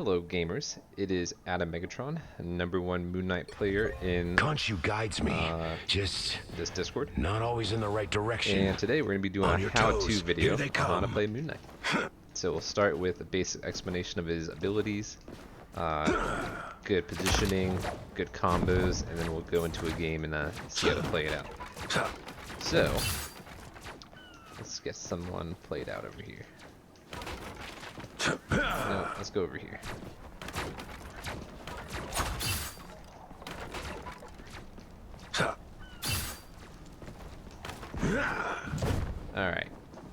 Hello gamers, it is Adam Megatron, #1 Moon Knight player in Khonshu guides me, just this Discord. not always in the right direction. And today we're going to be doing On a your how-to toes. video Here they on how to come. play Moon Knight. So we'll start with a basic explanation of his abilities, good positioning, good combos, and then we'll go into a game and see how to play it out. So, let's get someone played out over here. No, let's go over here. Alright,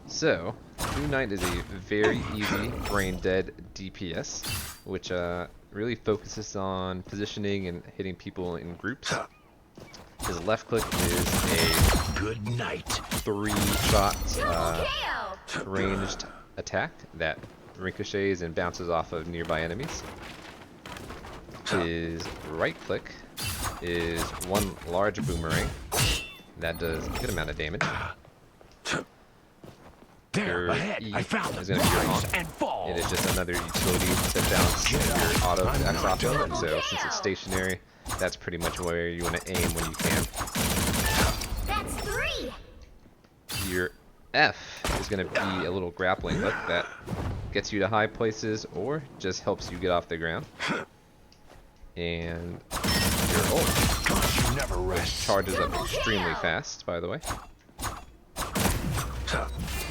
so Moon Knight is a very easy brain dead DPS, which really focuses on positioning and hitting people in groups. His left click is a Good night. 3-shot ranged attack that ricochets and bounces off of nearby enemies. His right click is one large boomerang that does a good amount of damage. There, Your ahead. E I found is them. going to be your Rise honk. and fall. It is just another utility to bounce your auto attacks off of, and so since it's stationary, that's pretty much where you want to aim when you can. That's 3. Your F is going to be a little grappling hook that gets you to high places or just helps you get off the ground. And your ult Khonshu never rests. charges up extremely fast, by the way.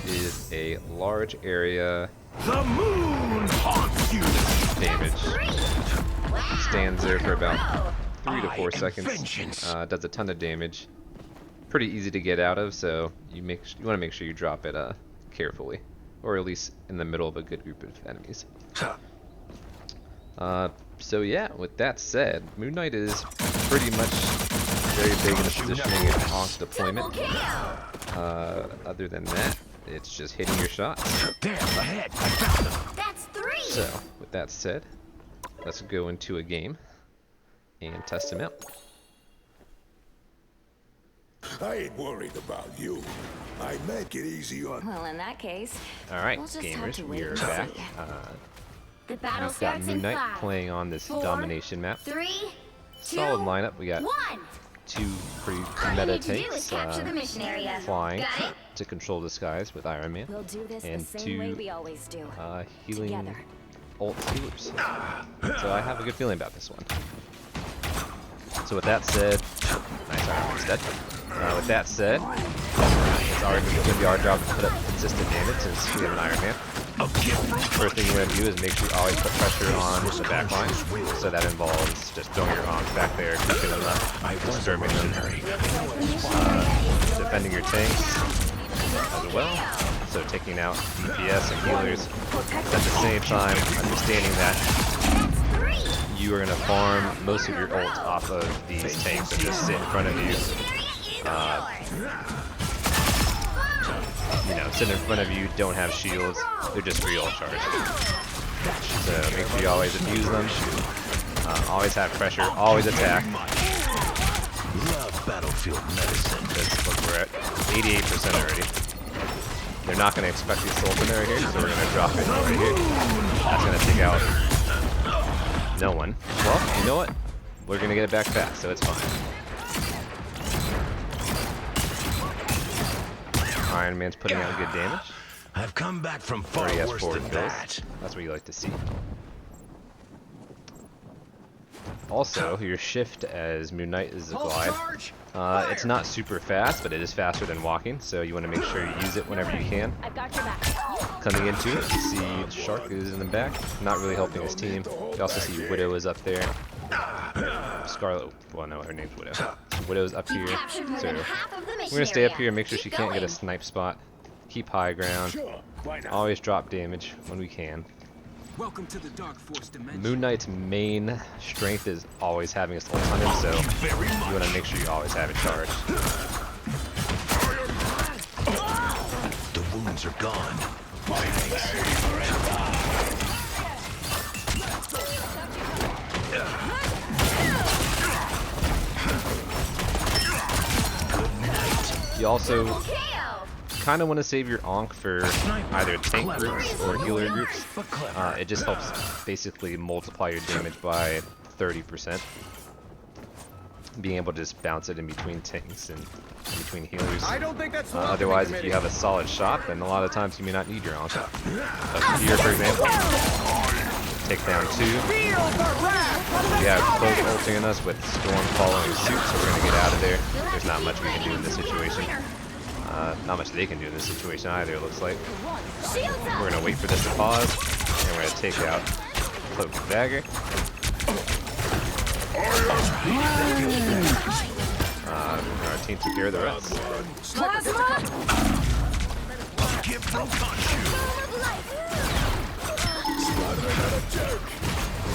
Is a large area The moon haunts you. damage. Stands there for about 3 to 4 I am seconds. vengeance. Does a ton of damage. Pretty easy to get out of, so you want to make sure you drop it carefully, or at least in the middle of a good group of enemies. So yeah, with that said, Moon Knight is pretty much very big in the positioning and honk deployment. Other than that, it's just hitting your shots. There, ahead. I found them. That's 3. So, with that said, let's go into a game and test him out. I ain't worried about you. I make it easy on. Well, in that case, Alright, we'll just have gamers, to we wait are and back. see. The battle We've got starts Moon in Knight 5, playing on this 4, domination map. 3, 2, Solid lineup. We got 1. 2 pretty All you meta need to do is tanks capture the mission area. flying Got it? to control the skies with Iron Man, We'll do this and the same way 2 we always do. healing Together. ult healers. So I have a good feeling about this one. So with that said, nice Iron Man's dead. With that said, it's already going to be our job to put up consistent damage since we have an Iron Man. First thing we're going to do is make sure you always put pressure on the back line. So that involves just throwing your honks back there, keeping them up, disturbing them, defending your tanks as well. So taking out DPS and healers. At the same time, understanding that you are going to farm most of your ult off of these tanks that just sit in front of you. Sit in front of you, don't have shields, they're just free ult charge. So make sure you always abuse them, always have pressure, always attack. Love battlefield medicine. Because look, we're at 88% already. They're not going to expect these souls in there here, so we're going to drop it right here. That's going to take out no one. Well, you know what? We're going to get it back fast, so it's fine. Iron Man's putting out good damage. I've come back from far Already has worse 4 than kills. that. That's what you like to see. Also, your shift as Moon Knight is a glide. It's not super fast, but it is faster than walking, so you want to make sure you use it whenever you can. I've got your back. Coming into it, you see the Shark is in the back, not really helping his team. You also see Widow is up there. Scarlet, well no, her name's Widow. So Widow's up here, Captured more so than we're half of the mission going to stay up area. here and make sure she Keep can't get a going. snipe spot. Keep high ground, Sure, why not? always drop damage when we can. Welcome to the Dark Force dimension. Moon Knight's main strength is always having his ult on him, so you want to make sure you always have it charged. The wounds are gone. You also kind of want to save your Ankh for either tank groups or healer groups. It just helps basically multiply your damage by 30%. Being able to just bounce it in between tanks and in between healers. I don't think that's Otherwise, if you have a solid shot, then a lot of times you may not need your Ankh. But here, for example, take down 2. We have Cloak ulting us with Storm following suit, so we're going to get out of there. There's not much we can do in this situation. Not much they can do in this situation either, it looks like. We're going to wait for this to pause, and we're going to take out Cloak and Dagger. Our team took care of the rest.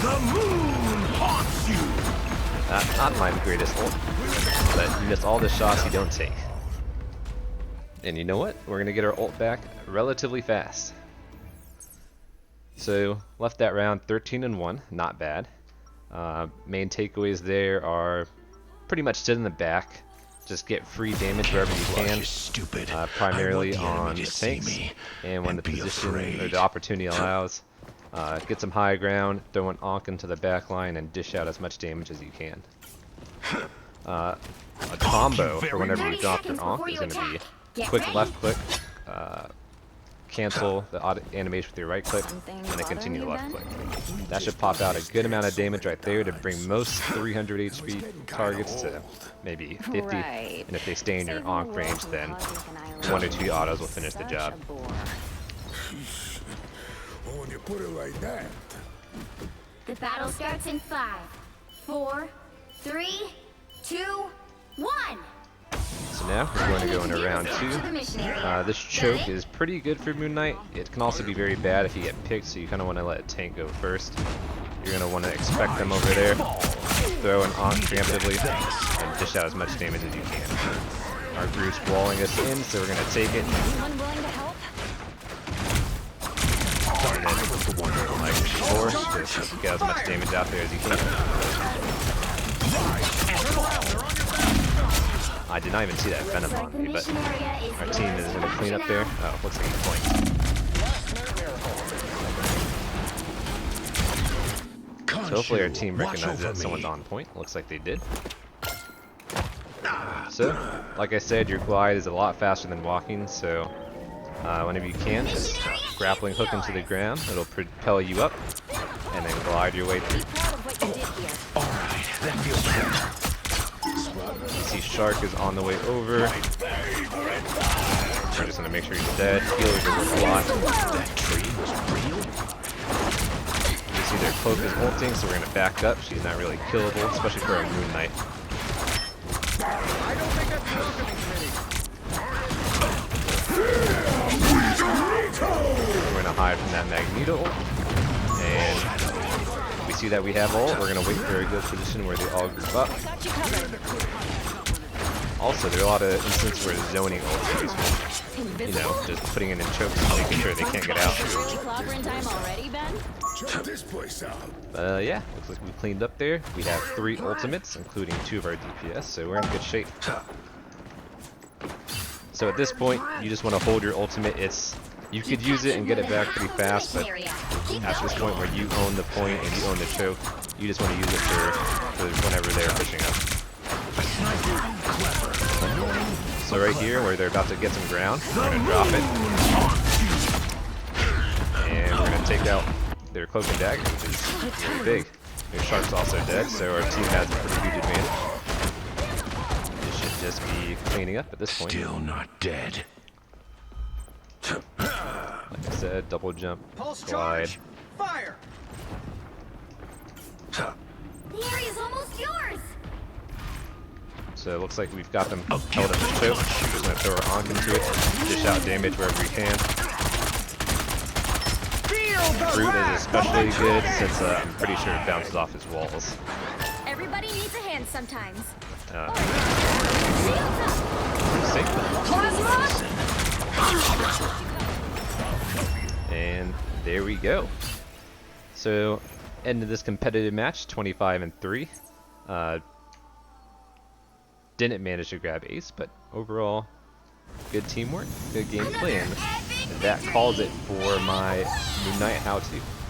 The moon haunts you. Not my greatest ult, but you miss all the shots you don't take. And you know what? We're gonna get our ult back relatively fast. So left that round 13-1, not bad. Main takeaways there are pretty much sit in the back, just get free damage wherever you can, primarily on the tanks, and when the position or the opportunity allows, get some high ground, throw an Ankh into the back line, and dish out as much damage as you can. A combo for whenever you drop your Ankh is going to be quick left click, cancel the auto animation with your right click, and then continue left click. That should pop out a good amount of damage right there to bring most 300 HP targets to maybe 50, and if they stay in your Ankh range, then 1 or 2 autos will finish the job. Well, when you put it like that. The battle starts in 5, 4, 3, 2, 1. So now we're going to go into round 2. This choke is pretty good for Moon Knight. It can also be very bad if you get picked, so you kind of want to let a tank go first. You're going to want to expect them over there, throw an Ankh preemptively, and dish out as much damage as you can. Our group's walling us in, so we're going to take it. Anyone willing to help? And then, like before, just get as much damage out there as you can. I did not even see that Venom on me, but our team is going to clean up there. Oh, looks like he's playing. So hopefully our team recognizes that someone's on point. Looks like they did. So, like I said, your glide is a lot faster than walking, so whenever you can, just grappling hook into the ground. It'll propel you up, and then glide your way through. Alright, that feels better. You see Shark is on the way over. We're just going to make sure he's dead. Healers are worth a lot. That tree was real. You see their Cloak is ulting, so we're going to back up. She's not really killable, especially for a Moon Knight. I don't think that's welcoming We're going to hide from that Magneto ult. And we see that we have ult. We're going to wait for a good position where they all group up. Also, there are a lot of instances where zoning ult is useful. You know, just putting it in chokes and making sure they can't get out. Check this place out. Yeah, looks like we cleaned up there. We have 3 ultimates, including 2 of our DPS, so we're in good shape. So at this point, you just want to hold your ultimate. You could use it and get it back pretty fast, but at this point where you own the point and you own the choke, you just want to use it for whenever they're pushing up. So right here, where they're about to get some ground, we're going to drop it. And we're going to take out their Cloak and Dagger, which is really big. Their Shark's also dead, so our team has a pretty huge advantage. It should just be cleaning up at this point. Still not dead. Like I said, double jump, Pulse glide. charge! Fire! The area's almost yours. So it looks like we've got them held up the choke. We're just going to throw our Ankh into it, dish out damage wherever we can. Brute is especially good since I'm pretty sure it bounces off his walls. Everybody needs a hand sometimes. And there we go. So, end of this competitive match, 25-3. Didn't manage to grab ace, but overall, good teamwork, good gameplay, and that calls it for my Moon Knight how-to.